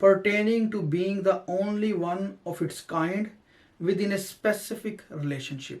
pertaining to being the only one of its kind within a specific relationship,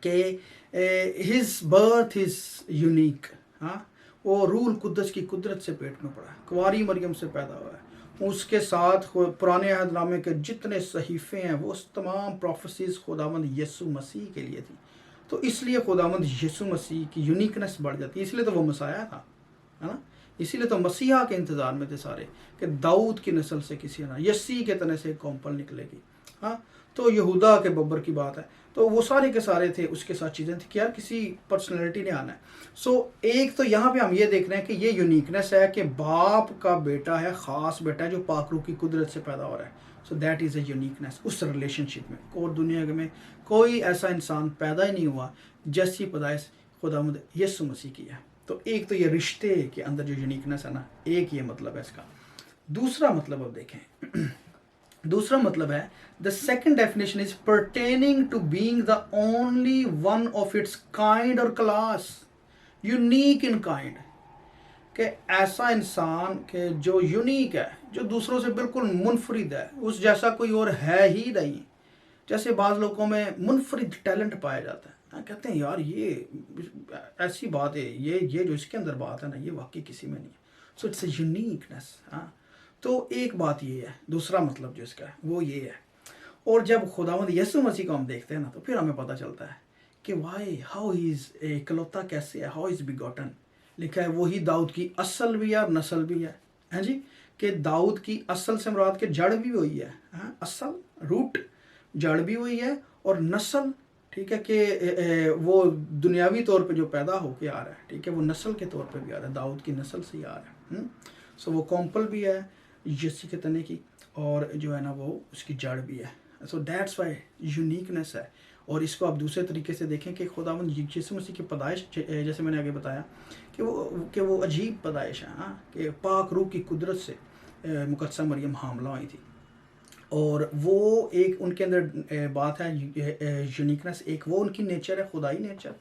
کہ his birth is unique. ہاں وہ روح القدس کی قدرت سے پیٹ میں پڑا ہے, کنواری مریم سے پیدا ہوا ہے. اس کے ساتھ پرانے عہد نامے کے جتنے صحیفے ہیں وہ تمام پروفیسیز خداوند یسوع مسیح کے لیے تھی. تو اس لیے خداوند یسوع مسیح کی یونیکنس بڑھ جاتی ہے. اس لیے تو وہ مسیح تھا, ہے نا. اسی لیے تو مسیحا کے انتظار میں تھے سارے کہ داؤد کی نسل سے کسی نہ یسی کے تنے سے ایک کمپل نکلے گی. ہاں تو یہودا کے ببر کی بات ہے. تو وہ سارے کے سارے تھے, اس کے ساتھ چیزیں تھیں کہ یار کسی پرسنالٹی نے آنا ہے. سو ایک تو یہاں پہ ہم یہ دیکھ رہے ہیں کہ یہ یونیکنس ہے کہ باپ کا بیٹا ہے, خاص بیٹا ہے جو پاک روح کی قدرت سے پیدا ہو رہا ہے. So that is a uniqueness اس ریلیشن شپ میں. اور دنیا میں کوئی ایسا انسان پیدا ہی نہیں ہوا جیسی پیدائش خداوند یسوع مسیح کی ہے. تو ایک تو یہ رشتے کے اندر جو یونیکنس ہے نا, ایک یہ مطلب ہے اس کا. دوسرا مطلب اب دیکھیں, دوسرا مطلب ہے the second definition is pertaining to being the only one of its kind or class, unique in kind. کہ ایسا انسان کہ جو یونیک ہے, جو دوسروں سے بالکل منفرد ہے, اس جیسا کوئی اور ہے ہی نہیں. جیسے بعض لوگوں میں منفرد ٹیلنٹ پایا جاتا ہے, کہتے ہیں یار یہ ایسی بات ہے, یہ جو اس کے اندر بات ہے نا یہ واقعی کسی میں نہیں ہے. So it's a uniqueness. ہاں تو ایک بات یہ ہے, دوسرا مطلب جو اس کا ہے وہ یہ ہے. اور جب خداوند یسوع مسیح کو ہم دیکھتے ہیں نا تو پھر ہمیں پتہ چلتا ہے کہ وائی ہاؤ ہی از اکلوتا کیسے ہے, ہاؤ از بیگوٹن. لکھا ہے وہی داؤد کی اصل بھی ہے اور نسل بھی ہے. ہاں جی, کہ داؤد کی اصل سے مراد کے جڑ بھی وہی ہے. ہاں اصل روٹ, جڑ بھی وہی ہے, اور نسل ٹھیک ہے کہ وہ دنیاوی طور پہ جو پیدا ہو کے آ رہا ہے, ٹھیک ہے وہ نسل کے طور پہ بھی آ رہا ہے, داؤد کی نسل سے ہی آ رہا ہے. سو وہ کمپل بھی ہے یسی کے تنے کی, اور جو ہے نا وہ اس کی جڑ بھی ہے. سو دیٹس وائی یونیکنس ہے. اور اس کو آپ دوسرے طریقے سے دیکھیں کہ خداوند یسوع مسیح کی پیدائش, جیسے میں نے آگے بتایا کہ وہ عجیب پیدائش ہے. ہاں کہ پاک روح کی قدرت سے مقدسہ مریم حاملہ ہوئی تھی, اور وہ ایک ان کے اندر بات ہے یونیکنس. ایک وہ ان کی نیچر ہے, خدائی نیچر,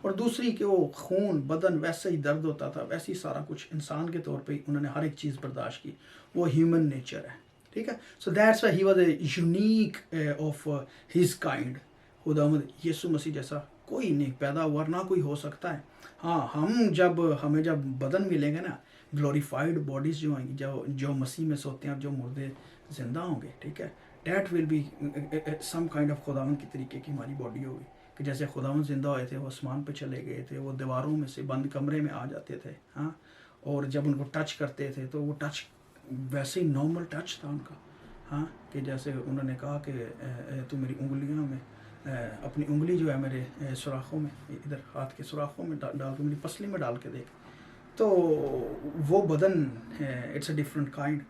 اور دوسری کہ وہ خون بدن ویسے ہی درد ہوتا تھا, ویسے ہی سارا کچھ انسان کے طور پہ انہوں نے ہر ایک چیز برداشت کی, وہ ہیومن نیچر ہے. ٹھیک ہے. So that's why he was a unique of his kind. خداوند یسوع مسیح جیسا کوئی نہیں پیدا ہوا, نہ کوئی ہو سکتا ہے. ہاں ہمیں جب بدن ملیں گے نا, گلوریفائڈ باڈیز جو آئیں گی, جو مسیح میں سوتے ہیں, جو مردے زندہ ہوں گے, ٹھیک ہے, that will be some kind of خداوند کی طریقے کی ہماری باڈی ہوگی. کہ جیسے خداوند زندہ ہوئے تھے, وہ آسمان پہ چلے گئے تھے, وہ دیواروں میں سے بند کمرے میں آ جاتے تھے. ہاں اور جب ان کو ٹچ کرتے تھے تو وہ ٹچ ویسے ہی نارمل ٹچ تھا ان کا. ہاں کہ جیسے انہوں نے کہا کہ تو میری انگلیوں میں اپنی انگلی جو ہے میرے سوراخوں میں, ادھر ہاتھ کے سوراخوں میں ڈال کے میری پسلی میں ڈال کے دیکھ. تو وہ بدن اٹس اے ڈفرینٹ کائنڈ.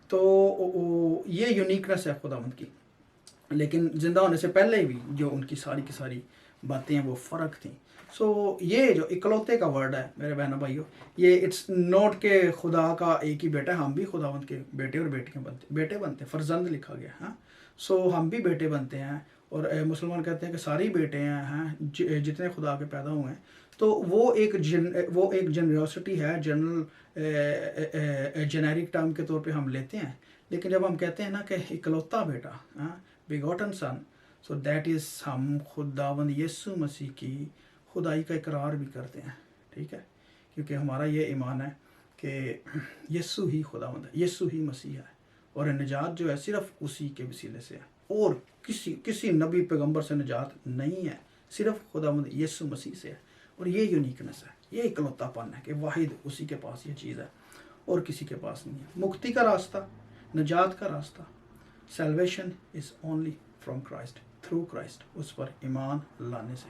تو یہ یونیکنس ہے خداوند کی. لیکن زندہ ہونے سے پہلے بھی جو ان کی ساری باتیں ہیں وہ فرق تھیں. سو یہ جو اکلوتے کا ورڈ ہے میرے بہنوں بھائیوں, یہ اٹس نوٹ کہ خدا کا ایک ہی بیٹا ہے. ہم بھی خداوند کے بیٹے اور بیٹے بنتے ہیں, فرزند لکھا گیا. ہاں سو ہم بھی بیٹے بنتے ہیں, اور مسلمان کہتے ہیں کہ سارے ہی بیٹے ہیں. ہاں جتنے خدا کے پیدا ہوئے ہیں. تو وہ ایک جنریوسٹی ہے, جنیرک ٹرم کے طور پہ ہم لیتے ہیں. لیکن جب ہم کہتے ہیں نا کہ اکلوتا بیٹا, بیگوٹن سن, سو دیٹ از ہم خداوند یسوع مسیح کی خدائی کا اقرار بھی کرتے ہیں. ٹھیک ہے, کیونکہ ہمارا یہ ایمان ہے کہ یسوع ہی خداوند ہے, یسوع ہی مسیح ہے, اور نجات جو ہے صرف اسی کے وسیلے سے ہے, اور کسی نبی پیغمبر سے نجات نہیں ہے, صرف خداوند یسوع مسیح سے ہے. اور یہ یونیکنس ہے, یہ اکلوتا پن ہے کہ واحد اسی کے پاس یہ چیز ہے اور کسی کے پاس نہیں ہے. مکتی کا راستہ, نجات کا راستہ, salvation is only from Christ, through Christ, اس پر ایمان لانے سے.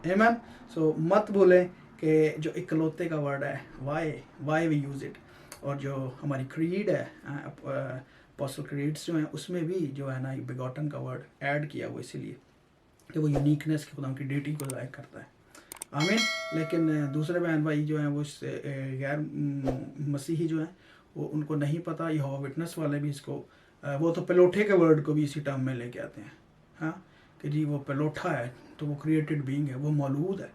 آمین. سو مت بھولیں کہ جو اکلوتے کا ورڈ ہے, وائی وی یوز اٹ, اور جو ہماری کریڈ ہے, اپوسٹل کریڈس جو ہیں اس میں بھی جو ہے نا بیگوٹن کا ورڈ ایڈ کیا وہ اسی لیے کہ وہ یونیکنس کی خدا کی ڈیٹی کو ظاہر کرتا ہے. آمین. لیکن دوسرے بہن بھائی جو ہیں وہ اس غیر مسیحی جو ہیں وہ ان کو نہیں پتہ. یہوہ وٹنس والے بھی اس کو, وہ تو پلوٹھے کے ورڈ کو بھی اسی ٹرم میں لے کے آتے ہیں. ہاں کہ جی وہ پلوٹھا ہے تو وہ کریٹڈ بینگ ہے, وہ مولود ہے.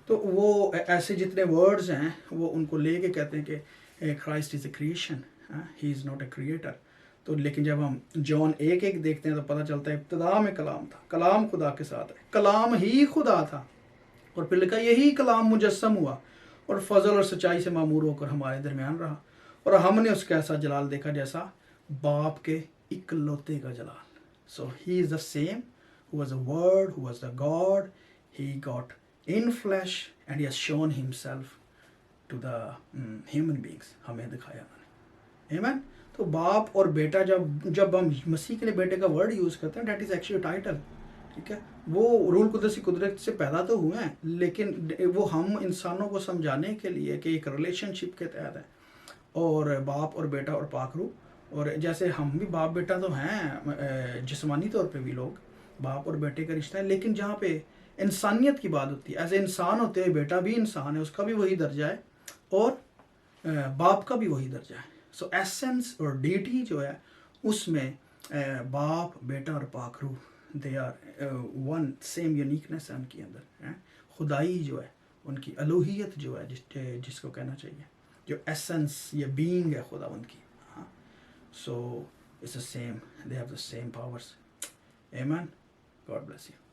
تو وہ ایسے جتنے ورڈز ہیں وہ ان کو لے کے کہتے ہیں کہ Christ is a creation, he is not a creator. تو لیکن جب ہم جون 1:1 دیکھتے ہیں تو پتہ چلتا ہے ابتدا میں کلام تھا، کلام خدا کے ساتھ ہے، کلام ہی خدا تھا، اور پھر لکھا یہی کلام مجسم ہوا اور فضل اور سچائی سے معمور ہو کر ہمارے درمیان رہا، اور ہم نے اس کا ایسا جلال دیکھا جیسا باپ کے اکلوتے کا جلال. So he is the same who was the word, who was the God. He got in flesh and he has shown himself to the human beings. ہمیں دکھایا انہوں نے. Amen. تو باپ اور بیٹا جب ہم مسیح کے لیے بیٹے کا ورڈ یوز کرتے ہیں, that is actually a title. ٹھیک ہے, وہ روح القدس کی قدرت سے پیدا تو ہوئے ہیں, لیکن وہ ہم انسانوں کو سمجھانے کے لیے کہ ایک ریلیشن شپ کے تحت ہے, اور باپ اور بیٹا اور پاک روح. اور جیسے ہم بھی باپ بیٹا تو ہیں جسمانی طور پہ بھی لوگ, باپ اور بیٹے کا رشتہ ہے, لیکن جہاں پہ انسانیت کی بات ہوتی ہے, ایز اے انسان ہوتے ہوئے بیٹا بھی انسان ہے, اس کا بھی وہی درجہ ہے, اور باپ کا بھی وہی درجہ ہے. سو ایسنس اور ڈیٹی جو ہے اس میں باپ بیٹا اور پاک روح, they are one, same uniqueness ہے ان کے اندر. خدائی جو ہے, ان کی الوہیت جو ہے, جس کو کہنا چاہیے, جو ایسنس یا بینگ ہے خدا ان کی. So it's the same, they have the same powers. Amen. God bless you.